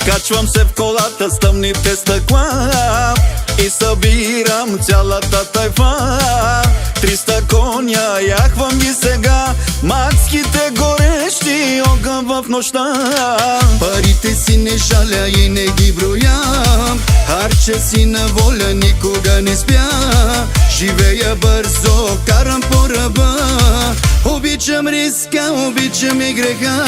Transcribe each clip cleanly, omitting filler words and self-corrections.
Качвам се в колата с тъмните стъкла и събирам цялата тайфа. 300 коня яхвам ги сега, мацките горещи, огън в нощта. Парите си не жаля и не ги броям, харча си на воля, никога не спя. Живея бързо, карам по ръба, обичам риска, обичам и греха.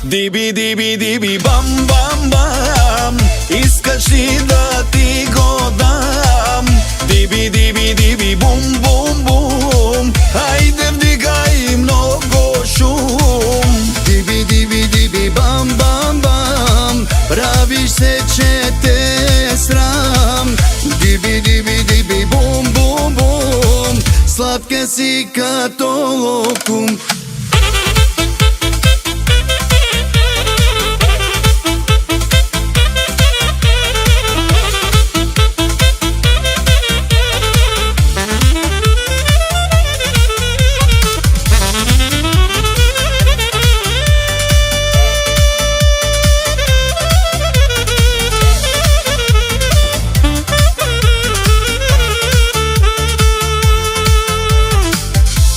Диби, диби, диби, бам, бам, бам, искаш ли да ти го дам? Диби, диби, диби, бум, бум, бум, хайде вдигай много шум. Диби, диби, диби, бам, бам, бам, правиш се, че те е срам. Диби, диби, диби, бум, бум, бум, сладка си като локум.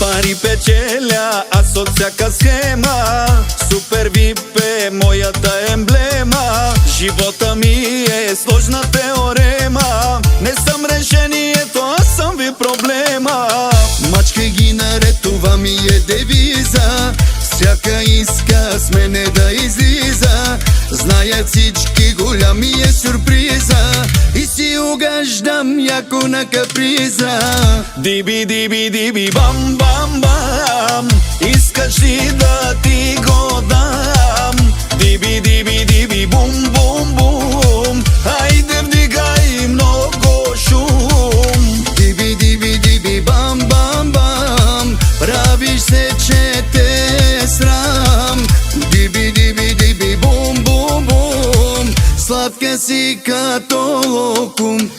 Пари печеля аз от всяка схема, супер вип е моята емблема. Живота ми е сложна теорема, не съм решението, аз съм ви проблема. Мачкай ги наред, това ми е девиза, всяка иска с мене да излиза. Знаят всички, голям е сюрприза и си угаждам яко на каприза. Диби, диби, диби, бам, бам, бам, искаш ли да ти го дам? Диби, диби, диби, бум, бум, бум, хайде вдигай много шум. Диби, диби, диби, бам, бам, бам, правиш се, че те е срам. Диби, диби, диби, бум, бум, бум, сладка си като локум.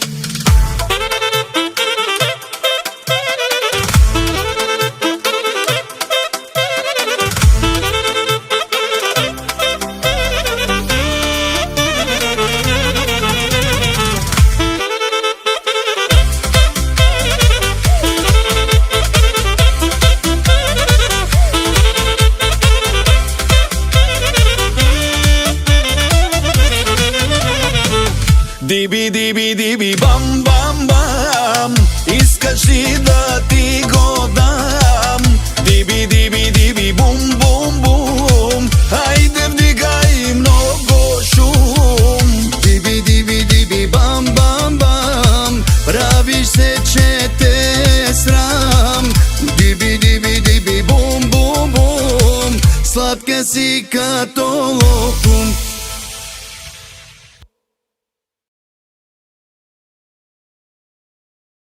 Диби, диби, диби, бам, бам, бам, искаш ли да ти го дам? Диби, диби, диби, бум, бум, бум, хайде вдигай много шум. Диби, диби, диби, бам, бам, бам, правиш се, че те е срам. Диби, диби, диби, бум, бум, бум, сладка си като